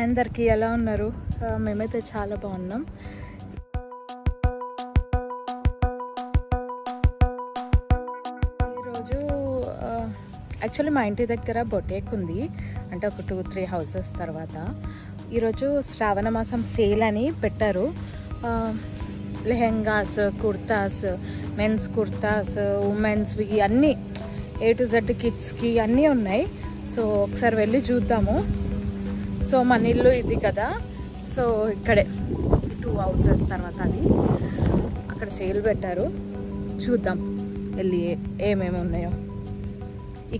అందరికీ ఎలా ఉన్నారు? మేమైతే చాలా బాగున్నాం. ఈరోజు యాక్చువల్లీ మా ఇంటి దగ్గర బొటేక్ ఉంది, అంటే ఒక 2-3 హౌసెస్ తర్వాత. ఈరోజు శ్రావణ మాసం సేల్ అని పెట్టారు. లెహెంగాస్, కుర్తాస్, మెన్స్ కుర్తాస్, ఉమెన్స్వి అన్నీ A to Z కిడ్స్కి అన్నీ ఉన్నాయి. సో ఒకసారి వెళ్ళి చూద్దాము. సో మన ఇల్లు ఇది కదా, సో ఇక్కడే 2 హౌసెస్ తర్వాత అది అక్కడ సేల్ పెట్టారు. చూద్దాం వెళ్ళి ఏమేమి ఉన్నాయో.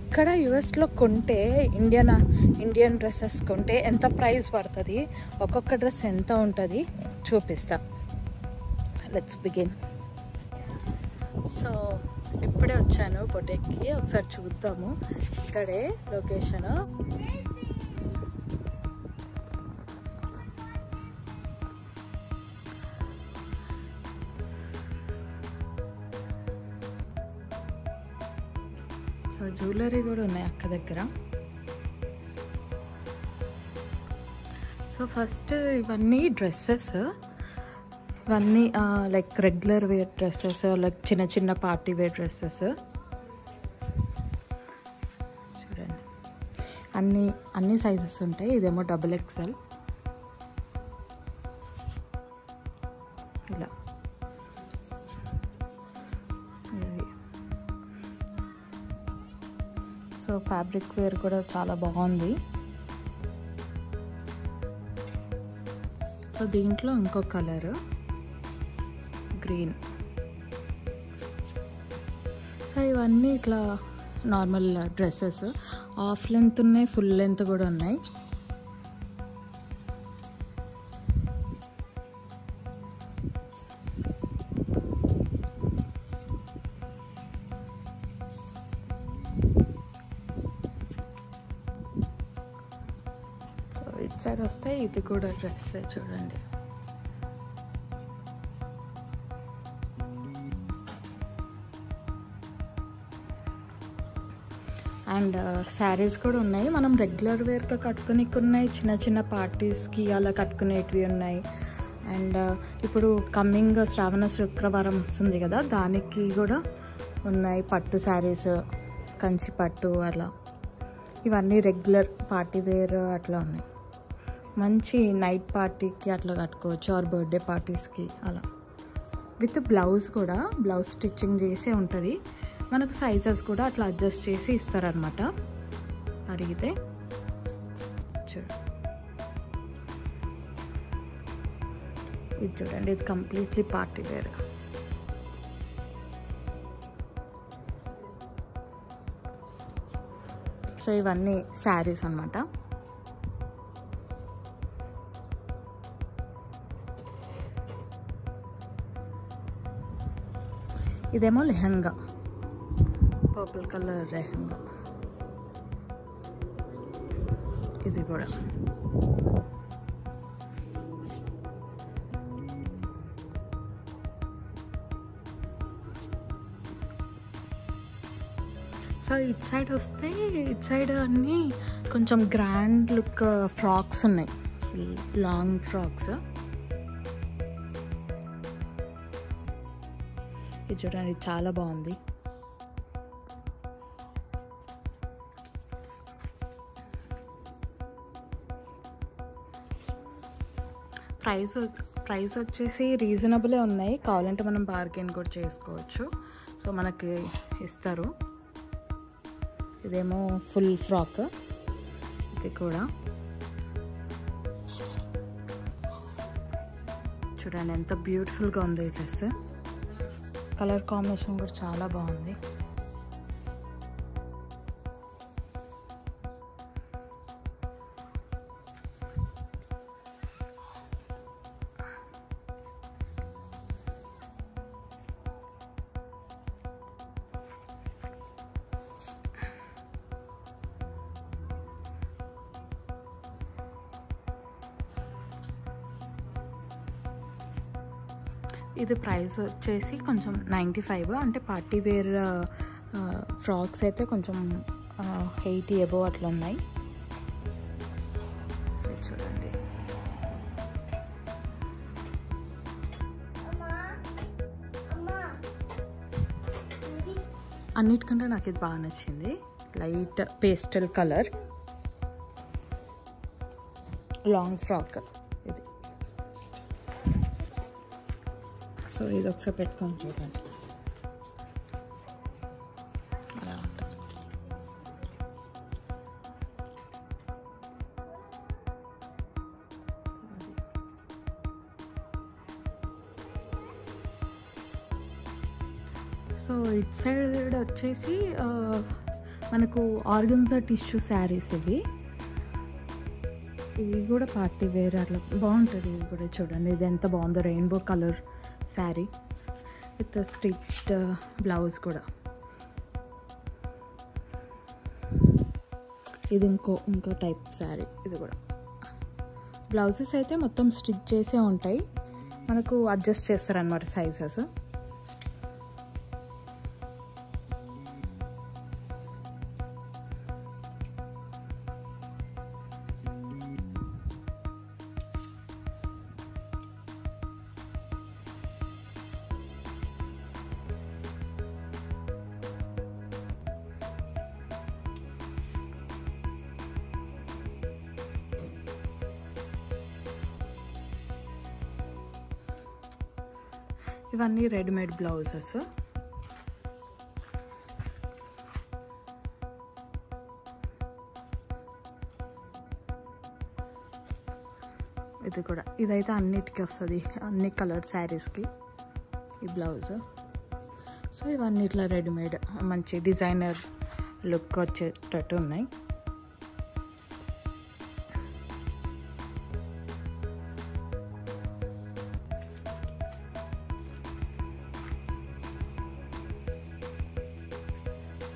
ఇక్కడ యుఎస్లో కొంటే ఇండియన్ డ్రెస్సెస్ కొంటే ఎంత ప్రైస్ పడుతుంది, ఒక్కొక్క డ్రెస్ ఎంత ఉంటుంది చూపిస్తా. Let's begin. సో ఇప్పుడే వచ్చాను బొటెక్కి, ఒకసారి చూద్దాము. ఇక్కడే లొకేషన్. సో జ్యువెలరీ కూడా ఉన్నాయి అక్క దగ్గర. సో ఫస్ట్ ఇవన్నీ డ్రెస్సెస్, ఇవన్నీ like regular wear dresses, like చిన్న చిన్న పార్టీ వేర్ డ్రెస్సెస్. చూడండి అన్ని సైజెస్ ఉంటాయి. ఇదేమో XXL. ఇలా సో ఫ్యాబ్రిక్ వేర్ కూడా చాలా బాగుంది. సో దీంట్లో ఇంకో కలర్ గ్రీన్. సో ఇవన్నీ ఇట్లా నార్మల్ డ్రెస్సెస్, హాఫ్ లెంత్ ఉన్నాయి, ఫుల్ లెంత్ కూడా ఉన్నాయి. సో ఇటు సైడ్ వస్తే ఇది కూడా డ్రెస్ చూడండి. అండ్ శారీస్ కూడా ఉన్నాయి. మనం రెగ్యులర్ వేర్గా కట్టుకునేవి ఉన్నాయి, చిన్న చిన్న పార్టీస్కి అలా కట్టుకునేటివి ఉన్నాయి. అండ్ ఇప్పుడు కమ్మింగ్ శ్రావణ శుక్రవారం వస్తుంది కదా, దానికి కూడా ఉన్నాయి పట్టు శారీస్, కంచి పట్టు అలా. ఇవన్నీ రెగ్యులర్ పార్టీ వేర్ అట్లా ఉన్నాయి. మంచి నైట్ పార్టీకి అట్లా కట్టుకోవచ్చు, ఆర్ బర్త్డే పార్టీస్కి అలా. విత్ బ్లౌజ్ కూడా, బ్లౌజ్ స్టిచ్చింగ్ చేసే ఉంటుంది. మనకు సైజెస్ కూడా అట్లా అడ్జస్ట్ చేసి ఇస్తారనమాట అడిగితే. ఇది చూడండి, ఇది కంప్లీట్లీ పార్టీ వేర్. సో ఇవన్నీ శారీస్ అన్నమాట. ఇదేమో లెహంగా, పర్పుల్ కలర్ లెహంగా. ఇది కూడా సో ఇటు సైడ్ వస్తే, ఇటు సైడ్ అన్నీ కొంచెం గ్రాండ్ లుక్ ఫ్రాక్స్ ఉన్నాయి, లాంగ్ ఫ్రాక్స్. ఇది చూడండి, చాలా బాగుంది. ప్రైస్ వచ్చేసి రీజనబులే ఉన్నాయి. కావాలంటే మనం బార్గెన్ కూడా చేసుకోవచ్చు. సో మనకి ఇస్తారు. ఇదేమో ఫుల్ ఫ్రాక్, ఇది కూడా చూడండి ఎంత బ్యూటిఫుల్గా ఉంది ఈ డ్రెస్. కలర్ కాంబినేషన్ కూడా చాలా బాగుంది. ఇది ప్రైస్ వచ్చేసి కొంచెం 95, అంటే పార్టీ వేర్ ఫ్రాక్స్ అయితే కొంచెం 80 అబోవ్ అట్లా ఉన్నాయి. చూడండి. అన్నిటికంటే నాకు ఇది బాగా నచ్చింది. Light pastel colour long frock ఇది. సో ఇది ఒకసారి పెట్టుకొని చూడండి. అలా ఉంటుంది. సో ఇట్ సైడ్ వచ్చేసి మనకు ఆర్గన్జా టిష్యూ శారీస్ ఇవి కూడా పార్టీ వేర్ అట్లా బాగుంటుంది. ఇది కూడా చూడండి, ఇది ఎంత బాగుందో, rainbow colour sari with stitched blouse కూడా. ఇది ఇంకో టైప్ శారీ. ఇది కూడా బ్లౌజెస్ అయితే మొత్తం స్టిచ్ చేసే ఉంటాయి, మనకు అడ్జస్ట్ చేస్తారనమాట సైజెస్. ఇవన్నీ రెడీమేడ్ బ్లౌజెస్. ఇది కూడా, ఇదైతే అన్నిటికీ వస్తుంది, అన్ని కలర్ శారీస్కి ఈ బ్లౌజ్. సో ఇవన్నీ ఇట్లా రెడీమేడ్ మంచి డిజైనర్ లుక్ వచ్చేటట్టు ఉన్నాయి.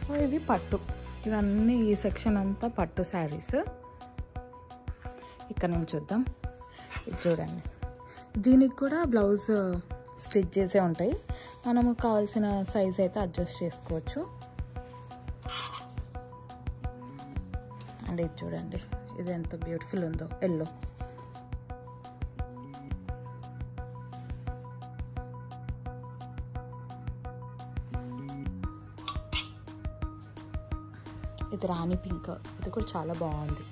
సో ఇవి పట్టు, ఇవన్నీ ఈ సెక్షన్ అంతా పట్టు శారీస్. ఇక్కడ నుంచి చూద్దాం. ఇది చూడండి, దీనికి కూడా బ్లౌజ్ స్టిచ్ చేసే ఉంటాయి, మనము కావాల్సిన సైజ్ అయితే అడ్జస్ట్ చేసుకోవచ్చు. అండ్ ఇది చూడండి, ఇది ఎంత బ్యూటిఫుల్ ఉందో, ఎల్లో. ఇది రాణి పింక్, ఇది కూడా చాలా బాగుంది.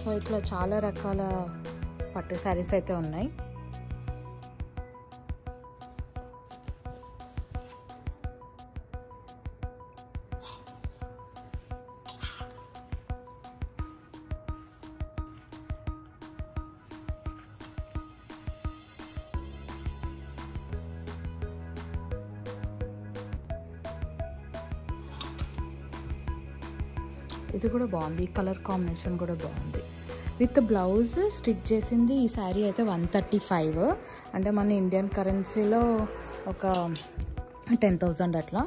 సో ఇట్లా చాలా రకాల పట్టు శారీస్ అయితే ఉన్నాయి. ఇది కూడా బాగుంది, ఈ కలర్ కాంబినేషన్ కూడా బాగుంది. విత్ బ్లౌజ్ స్టిచ్ చేసింది ఈ శారీ అయితే 135, అంటే మన ఇండియన్ కరెన్సీలో ఒక 10,000 అట్లా.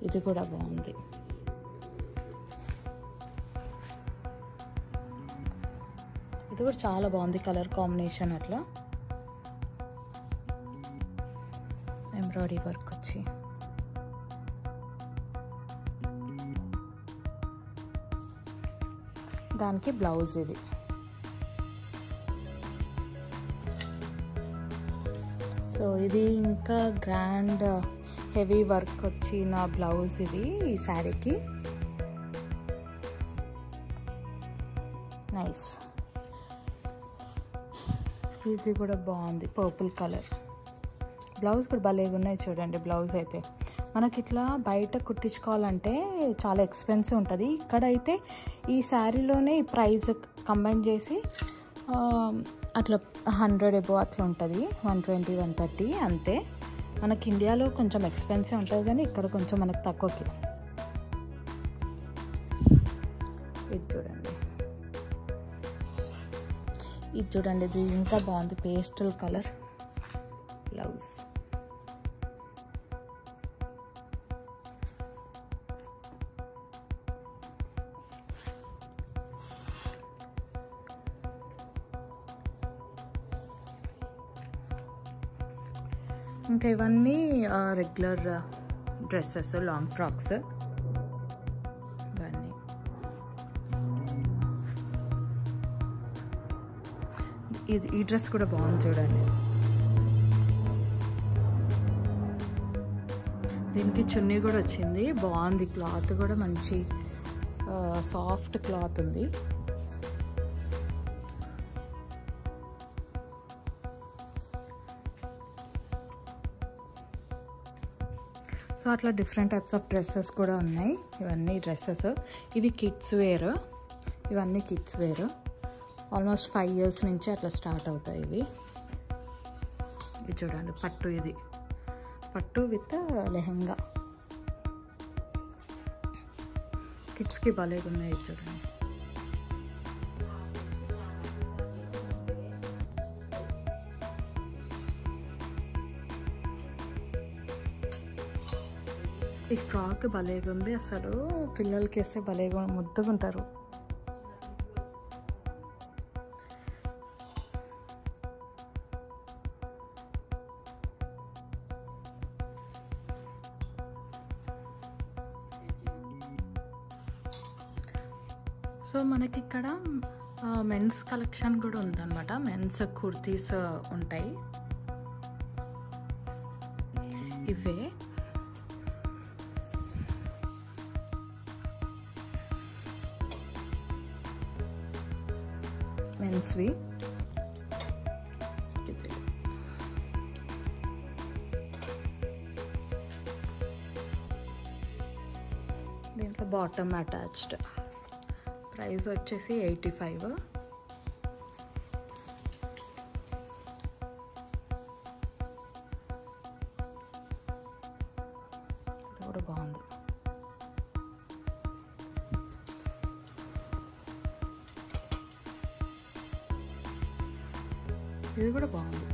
ఇది కూడా బాగుంది. ఇది కూడా చాలా బాగుంది కలర్ కాంబినేషన్, అట్లా ఎంబ్రాయిడరీ వర్క్ వచ్చి. దానికి బ్లౌజ్ ఇది. సో ఇది ఇంకా గ్రాండ్ హెవీ వర్క్ వచ్చిన బ్లౌజ్ ఇది ఈ శారీకి. నైస్. ఇది కూడా బాగుంది, పర్పుల్ కలర్. బ్లౌజ్ కూడా భలేగా ఉన్నాయి చూడండి. బ్లౌజ్ అయితే మనకి ఇట్లా బయట కుట్టించుకోవాలంటే చాలా ఎక్స్పెన్సివ్ ఉంటుంది. ఇక్కడైతే ఈ శారీలోనే ఈ ప్రైస్ కంబైన్ చేసి అట్లా 100 ఎబో అట్లా ఉంటుంది, 120, 130 అంతే. మనకి ఇండియాలో కొంచెం ఎక్స్పెన్సివ్ ఉంటుంది, కానీ ఇక్కడ కొంచెం మనకు తక్కువకి. ఇది చూడండి, ఇది చూడండి, ఇది ఇంకా బాగుంది, పేస్టల్ కలర్ బ్లౌజ్. ఇంకా ఇవన్నీ రెగ్యులర్ డ్రెస్సెస్, లాంగ్ ఫ్రాక్స్ ఇవన్నీ. ఈ డ్రెస్ కూడా బాగుంది చూడండి. దీనికి చున్నీ కూడా వచ్చింది, బాగుంది. క్లాత్ కూడా మంచి సాఫ్ట్ క్లాత్ ఉంది. సో అట్లా డిఫరెంట్ టైప్స్ ఆఫ్ డ్రెస్సెస్ కూడా ఉన్నాయి. ఇవన్నీ డ్రెస్సెస్, ఇవి కిడ్స్ వేర్, ఇవన్నీ కిడ్స్ వేర్. ఆల్మోస్ట్ 5 years నుంచి అట్లా స్టార్ట్ అవుతాయి ఇవి. ఇది చూడండి పట్టు, ఇది పట్టు విత్ లెహంగా. కిడ్స్కి భలేగా ఉన్నాయి. ఇది చూడండి. ఈ ఫ్రాక్ భలేగా ఉంది అసలు, పిల్లలకి వేస్తే భలేగా ముద్దుగా ఉంటారు. సో మనకి ఇక్కడ మెన్స్ కలెక్షన్ కూడా ఉందన్నమాట. మెన్స్ కుర్తీస్ ఉంటాయి. ఇవే మెన్స్వి. దీంట్లో బాటమ్ అటాచ్డ్. ప్రైస్ వచ్చేసి 85. కూడా బాగుంది. ఇది కూడా బాగుంది.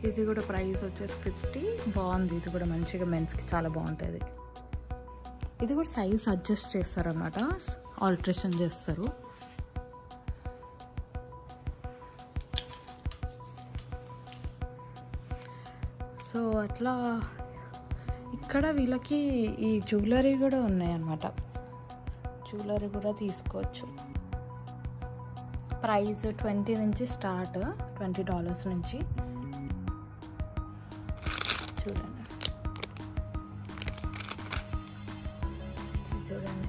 ఇది కూడా ప్రైస్ వచ్చేసి 50. బాగుంది. ఇది కూడా మంచిగా మెన్స్కి చాలా బాగుంటుంది. ఇది కూడా సైజ్ అడ్జస్ట్ చేస్తారన్నమాట, ఆల్ట్రేషన్ చేస్తారు. సో అట్లా ఇక్కడ వీళ్ళకి ఈ జ్యువెలరీ కూడా ఉన్నాయన్నమాట. జ్యువెలరీ కూడా తీసుకోవచ్చు. ప్రైస్ 20 నుంచి స్టార్ట్, $20 నుంచి. చూడండి చూడండి.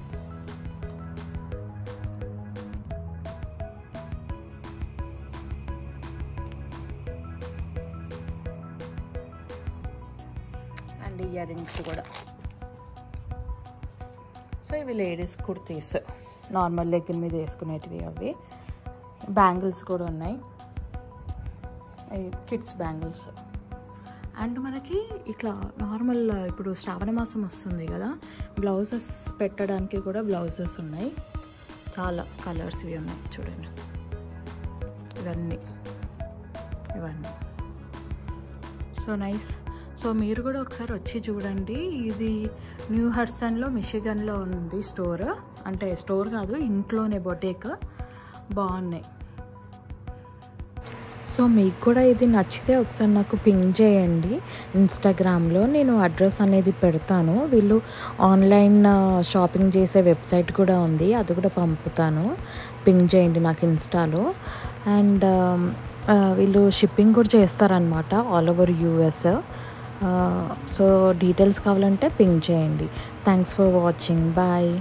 అండ్ ఇయర్ రింగ్స్ కూడా. సో ఇవి లేడీస్ కుర్తీస్, నార్మల్ లెగ్గిన్ మీద వేసుకునేటివి. అవి బ్యాంగిల్స్ కూడా ఉన్నాయి, కిడ్స్ బ్యాంగిల్స్. అండ్ మనకి ఇట్లా నార్మల్ ఇప్పుడు శ్రావణ మాసం వస్తుంది కదా, బ్లౌజెస్ పెట్టడానికి కూడా బ్లౌజెస్ ఉన్నాయి. చాలా కలర్స్ ఇవి ఉన్నాయి చూడండి. ఇవన్నీ సో నైస్. సో మీరు కూడా ఒకసారి వచ్చి చూడండి. ఇది న్యూ హడ్సన్లో, మిషిగన్లో ఉంది స్టోర్. అంటే స్టోర్ కాదు, ఇంట్లోనే బొటేక్. బాగున్నాయి. సో మీకు కూడా ఇది నచ్చితే ఒకసారి నాకు పింగ్ చేయండి ఇన్స్టాగ్రామ్లో. నేను అడ్రస్ అనేది పెడతాను. వీళ్ళు ఆన్లైన్ షాపింగ్ చేసే వెబ్సైట్ కూడా ఉంది, అది కూడా పంపుతాను. పింగ్ చేయండి నాకు ఇన్స్టాలో. అండ్ వీళ్ళు షిప్పింగ్ కూడా చేస్తారనమాట all over US. So details కావాలంటే పింగ్ చేయండి. Thanks for watching. బాయ్.